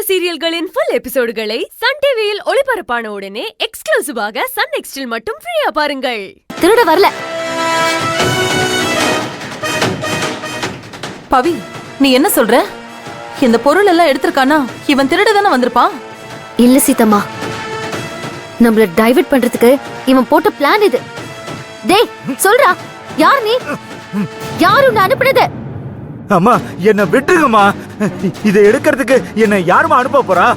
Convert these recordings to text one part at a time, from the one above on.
சீரியல்களின் full எபிசோடுகளை Sun டிவியில் ஒளிபரப்பான உடனே எக்ஸ்க்ளூசிவாக சன் நெக்ஸ்டில் மட்டும் ஃப்ரீயா பாருங்கள். திருட வரல. பவி, நீ என்ன சொல்ற? இந்த பொருள் எல்லாம் எடுத்திருக்கானா? இவன் திருட தானே வந்திருப்பான். இல்ல சீதம்மா, நம்மள டைவர்ட் பண்றதுக்கு இவன் போட்ட பிளான் இது. டேய் சொல்றா, யார் நீ? யார் உன்னை அனுப்புனது? அம்மா, என்ன விட்டுருங்கம்மா. இதை எடுக்கிறதுக்கு என்ன யாருமா அனுப்ப போறா?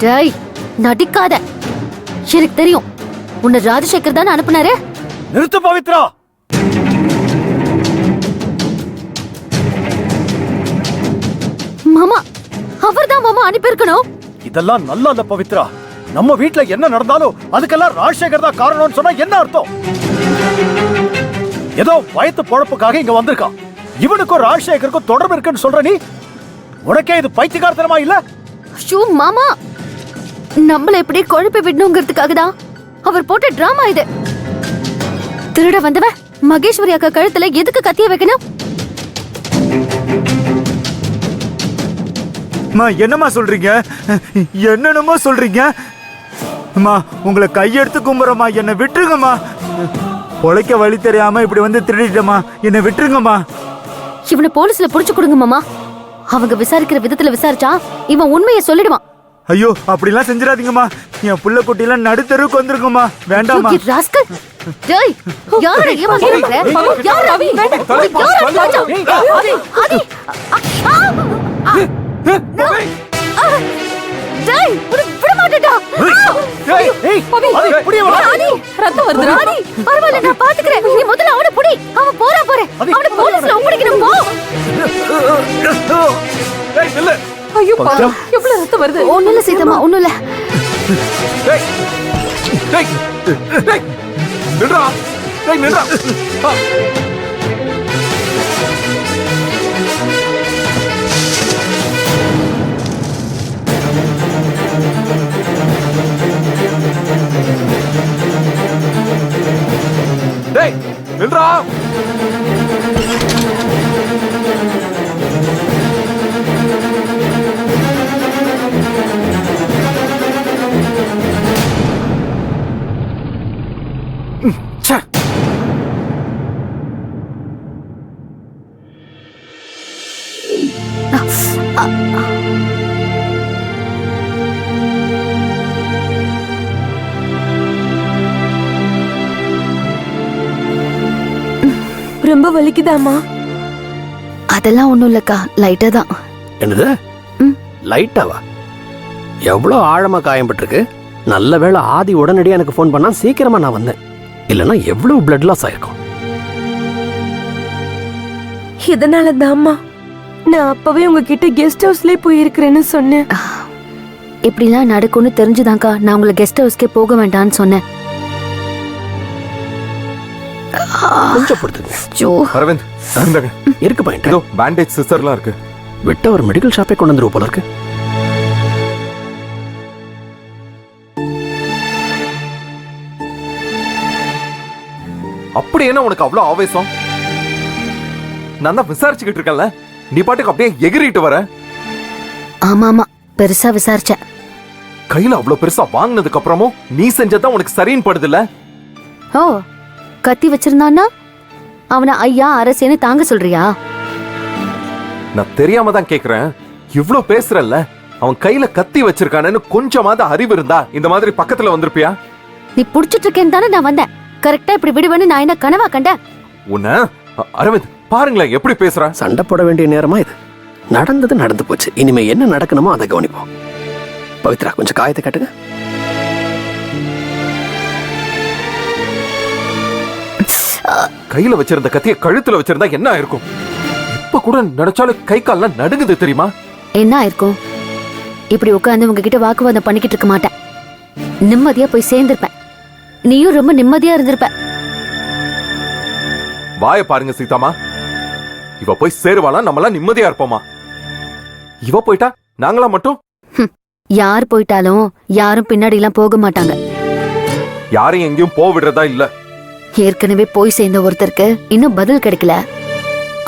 டேய் நடிக்காத, எனக்கு தெரியும். உன்னை ராஜசேகர் தானே அனுப்புனாரு. நிறுத்து பவித்ரா. மாமா, அவர்தான் மாமா அனுப்பியிருக்கணும். இதெல்லாம் நல்லா இல்ல பவித்ரா. நம்ம வீட்ல என்ன நடந்தாலும் அதுக்கெல்லாம் ராஜசேகர் தான் காரணம்னு சொன்னா என்ன அர்த்தம்? ஏதோ வயத்து பொழப்புக்காக இங்க வந்திருக்கான். இவனுக்கும் ராஜசேகருக்கும் தொடர்பு இருக்குன்னு சொல்ற நீ? உனக்கே இது பைத்தியக்காரத்தனமா இல்ல? ஷூ மாமா, நம்மள எப்படி குழப்பி விடணுங்கிறதுக்காக தான் அவர் போட்ட டிராமா இது. திருட வந்தவன் மகேஸ்வரி அக்கா கழுத்துல எதுக்கு கத்திய வைக்கணும்? என்னமா சொல்றீங்க? என்னென்னமோ சொல்றீங்க. அம்மா, உங்களை கையெடுத்து கும்புறமா, என்ன விட்டுருங்கம்மா. பொழைக்க வழி தெரியாம இப்படி வந்து திருடிட்டமா, என்ன விட்டுருங்கம்மா. இவனை போலீஸ்ல புடிச்சு கொடுங்க மாமா. அவங்க விசாரிக்கிற விதத்துல விசாரிச்சா இவன் உண்மையை சொல்லிடுவான். ஐயோ, அப்படிலாம் செஞ்சிடாதீங்கம்மா. என் புள்ள குட்டிலாம் நடுத்தருவுக்கு வந்துருங்கம்மா. வேண்டாமா. டேய், யாரோட ஏமாத்துறீங்க? யார் ரவி? டேய், விட மாட்டேடா. ரத்தம் வருது. ராணி, பரவாயில்ல, நான் பாத்துக்கிறேன். நீ முதல்ல அவனை புடி. அவன் போறேன். அவனை போலீஸ்ல ஒப்படைக்கணும். போ. ஐயோ, எவ்வளவு ரத்தம் வருது. ஒண்ணும் இல்ல சீதம்மா, ஒண்ணும் இல்ல. டேய் நில்றா. ரொம்ப வலிக்குதாமா? அதெல்லாம் ஒண்ணும் இல்லக்கா, லைட்டா தான். என்னது லைட்டாவா? எவ்வளோ ஆழமா காயம்பட்டிருக்கு. நல்ல வேளை ஆதி உடனடியாக எனக்கு ஃபோன் பண்ணா சீக்கிரமா நான் வந்தேன். இல்லைன்னா எவ்வளவு பிளட் லாஸ் ஆயிருக்கும். இதனால தான்மா நான் அப்பவே உங்ககிட்ட கெஸ்ட் ஹவுஸ்லயே போயிருக்கிறேன்னு சொன்னேன். இப்படிலாம் நடக்கும்னு தெரிஞ்சுதான்க்கா நான் உங்களை கெஸ்ட் ஹவுஸ்க்கே போக வேண்டாம்னு சொன்னேன். கொஞ்சம் பொறுத்துங்க. அரவிந்த், இருக்கு பாயிண்ட். இதோ பேண்டேஜ் சிஸ்டர்லாம் இருக்கு. விட்ட ஒரு மெடிக்கல் ஷாப்பே கொண்டு வந்துருவோம் போல இருக்கு. அப்படி என்ன உனக்கு அவ்வளவு ஆவேசம்? நான் தான் விசாரிச்சுக்கிட்டு இருக்கேன்ல, நீ பாட்டுக்கு அப்படியே எகிரிட்டு வர. ஆமா, பெருசா விசாரிச்சேன். கையில அவ்வளவு பெருசா வாங்கினதுக்கு அப்புறமும் நீ செஞ்சதான் உனக்கு சரின்னு படுதுல்ல? ஓ, கத்தி வச்சிருந்தான்னா அவனை ஐயா அரசேன்னு தாங்க சொல்றியா? நான் தெரியாம தான் கேக்குறேன். இவ்ளோ பேசுறல்ல, அவன் கையில கத்தி வச்சிருக்கானேன்னு கொஞ்சமாவது அறிவு இருந்தா இந்த மாதிரி பக்கத்துல வந்திருப்பியா? நீ புடிச்சிட்டு இருக்கேன்னு தானே நான் வந்தேன். கரெக்டா இப்படி விடுவேன்னு நான் என்ன கனவா கண்டேன்? உன்ன அரவிந்த் பாருங்களேன் எப்படி பேசுற. சண்டை போட வேண்டிய நேரமா இது. நடந்தது நடந்து போச்சு. இனிமே என்ன நடக்கணுமோ அதை கவனிப்போம். பவித்ரா, கொஞ்சம் காயத்தை காட்டுங்க. கையில வச்சிருந்த கத்திய கழுத்துல வச்சிருந்தா என்ன ஆயிருக்கும்? இப்ப கூட நினைச்சாலும் கை கால்லாம் நடுங்குது தெரியுமா? என்ன ஆயிருக்கும்? இப்படி உட்கார்ந்து உங்ககிட்ட வாக்குவாதம் பண்ணிக்கிட்டு இருக்க மாட்டேன். நிம்மதியா போய் சேர்ந்திருப்பேன். நீயும் ரொம்ப நிம்மதியா இருந்திருப்ப. வாய பாருங்க சீதாமா. இவ போய் சேருவாளா, நம்மளாம் நிம்மதியா இருப்போமா? இவ போயிட்டா நாங்களா மட்டும்? யார் போயிட்டாலும் யாரும் பின்னாடி எல்லாம் போக மாட்டாங்க. யாரையும் எங்கேயும் போக விடுறதா இல்ல. ஏற்கனவே போய் சேர்ந்த ஒருத்தருக்கு இன்னும் பதில் கிடைக்கல.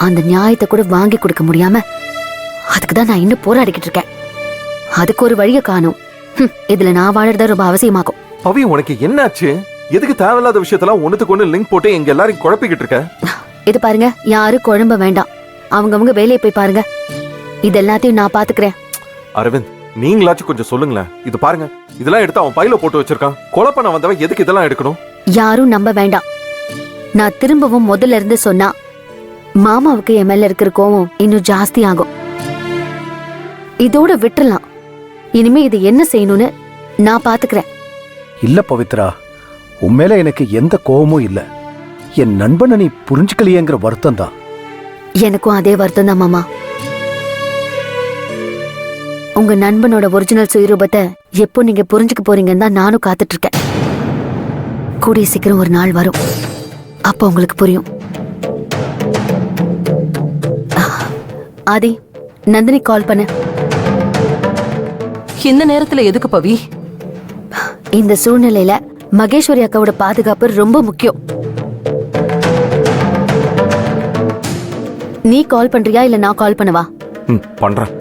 அந்த நியாயத்தை கூட வாங்கி கொடுக்க முடியாம அதுக்குதான் நான் இன்னும் போராடிக்கிட்டு இருக்கேன். அதுக்கு ஒரு வழிய காணும். இதுல நான் வாழறதா ரொம்ப அவசியமாகும். பவி, உனக்கு என்னாச்சு? எதுக்கு தேவையில்லாத விஷயத்தெல்லாம் ஒண்ணுத்துக்கு ஒண்ணு லிங்க் போட்டு எங்க எல்லாரையும் குழப்பிக்கிட்டு இருக்க? இது பாருங்க, யாரும் குழம்ப வேண்டாம். அவங்கவங்க வேலையை போய் பாருங்க. இது எல்லாத்தையும் நான் பாத்துக்கிறேன். அரவிந்த், நீங்களாச்சும் கொஞ்சம் சொல்லுங்களேன். இது பாருங்க, இதெல்லாம் எடுத்து அவன் பையில போட்டு வச்சிருக்கான். கொலை பண்ண வந்தவன் எதுக்கு இதெல்லாம் எடுக்கணும்? யாரும் நம்ப வேண்டாம். நான் திரும்பவும் முதல்ல இருந்து சொன்னா மாமாவுக்கு என் மேல இருக்கிற கோவம் இன்னும் ஜாஸ்தி ஆகும். இதோட விட்டுறலாம். இனிமே இது என்ன செய்யணும்னு நான் பாத்துக்கிறேன். இல்ல பவித்ரா, உண்மையில எனக்கு எந்த கோவமும் இல்ல. என் நண்பனை நீ புரிஞ்சுக்கலையேங்கிற வருத்தம் தான். எனக்கும் அதே வருத்தம் தான் மாமா. உங்க நண்பனோட ஒரிஜினல் சுயரூபத்தை எப்போ நீங்க புரிஞ்சுக்க போறீங்கன்னு தான் நானும் காத்துட்டு இருக்கேன். கூடிய சீக்கிரம் ஒரு நாள் வரும். அப்ப உங்களுக்கு புரியும். ஆதி, நந்தினி கால் பண்ண. இந்த நேரத்துல எதுக்கு பவி? இந்த சூழ்நிலையில மகேஸ்வரி அக்காவோட பாதுகாப்பு ரொம்ப முக்கியம். நீ கால் பண்றியா இல்ல நான் கால் பண்ணவா? பண்றேன்.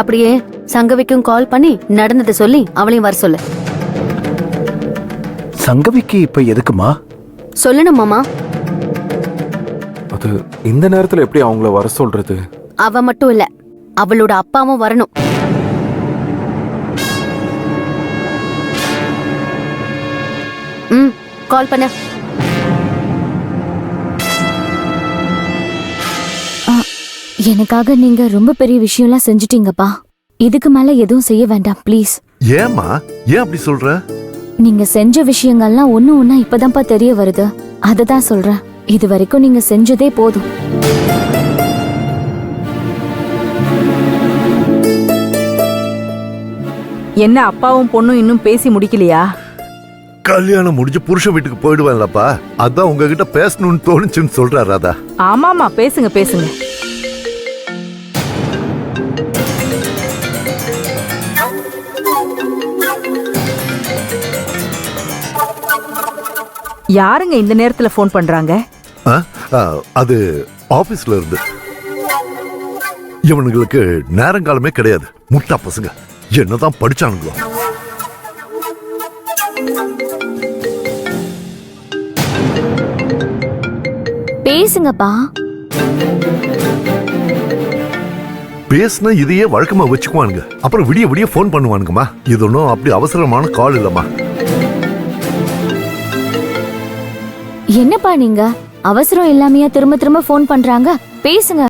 அப்படியே சங்கவிக்கும் கால் பண்ணி நடந்ததை சொல்லி அவளையும் வர சொல்லு. சங்கவிக்கு இப்ப எதுக்குமா? சொல்லணும் மாமா. அது இந்த நேரத்துல எப்படி அவங்கள வர சொல்றது? அவ மட்டும் இல்ல, அவளோட அப்பாவும் வரணும். கால் பண்ண. எனக்காக நீங்க ரொம்ப பெரிய விஷயம்லாம் செஞ்சுட்டீங்கப்பா. இதுக்கு மேல எதுவும் செய்ய வேண்டாம் ப்ளீஸ். ஏமா, ஏன் அப்படி சொல்ற? நீங்க செஞ்ச விஷயங்கள்லாம் ஒண்ணு ஒண்ணா இப்பதான்ப்பா தெரிய வருது. அததான் சொல்றேன். இது வரைக்கும் நீங்க செஞ்சதே போதும். என்ன அப்பாவும் பொண்ணும் இன்னும் பேசி முடிக்கலையா? கல்யாணம் முடிஞ்சு புருஷன் வீட்டுக்கு போயிடுவேன்லப்பா. அதான் உங்ககிட்ட பேசணும்னு தோணுச்சுன்னு சொல்றா ராதா. ஆமாமா, பேசுங்க பேசுங்க. யாருங்க இந்த நேரத்துல போன் பண்றாங்க? அது ஆபீஸ்ல இருந்து. இவனுங்களுக்கு நேரங்காலமே கிடையாது. முட்டா பசங்க என்னதான் படிச்சானுங்களோ. பேசுங்கப்பா. பேசுனா இதையே வழக்கமா வச்சுக்குவானுங்க. அப்புறம் விடிய விடிய போன் பண்ணுவானுங்கம்மா. இது ஒன்றும் அப்படி அவசரமான கால் இல்லம்மா. என்னப்பா நீங்க அவசரம் இல்லாமையா திரும்ப திரும்ப போன் பண்றாங்க? பேசுங்க.